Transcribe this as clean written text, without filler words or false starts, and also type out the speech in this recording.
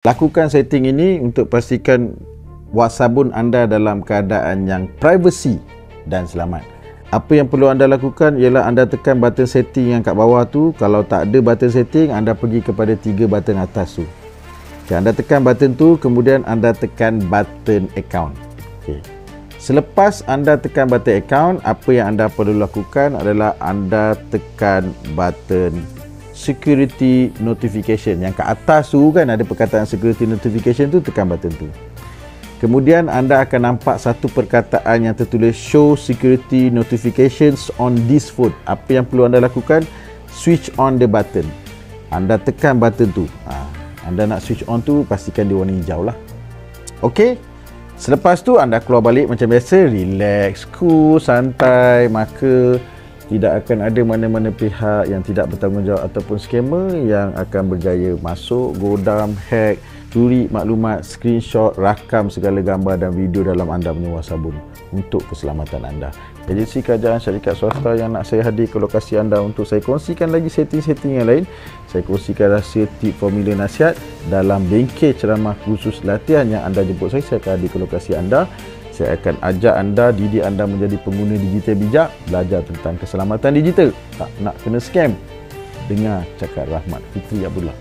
Lakukan setting ini untuk pastikan wasabun anda dalam keadaan yang privacy dan selamat. Apa yang perlu anda lakukan ialah anda tekan button setting yang kat bawah tu. Kalau tak ada button setting, anda pergi kepada 3 button atas tu. Okay, anda tekan button tu, kemudian anda tekan button account. Okay. Selepas anda tekan button account, apa yang anda perlu lakukan adalah anda tekan button security notification. Yang kat atas tu kan ada perkataan security notification tu, tekan button tu. Kemudian anda akan nampak satu perkataan yang tertulis show security notifications on this phone. Apa yang perlu anda lakukan? Switch on the button. Anda tekan button tu. Anda nak switch on tu, pastikan dia warna hijau lah. Okey. Selepas tu anda keluar balik macam biasa, relax, cool, santai, maka tidak akan ada mana-mana pihak yang tidak bertanggungjawab ataupun scammer yang akan berjaya masuk, godam, hack, curi maklumat, screenshot, rakam segala gambar dan video dalam anda punya wasabun untuk keselamatan anda. Agensi kerajaan syarikat swasta yang nak saya hadir ke lokasi anda untuk saya kongsikan lagi setting-setting yang lain. Saya kongsikan rahsia, tip, formula, nasihat dalam bengkel ceramah khusus latihan yang anda jemput saya akan hadir ke lokasi anda. Saya akan ajak anda, didik anda menjadi pengguna digital bijak, belajar tentang keselamatan digital. Tak nak kena scam? Dengar cakap Rahmat Fitri Abdullah.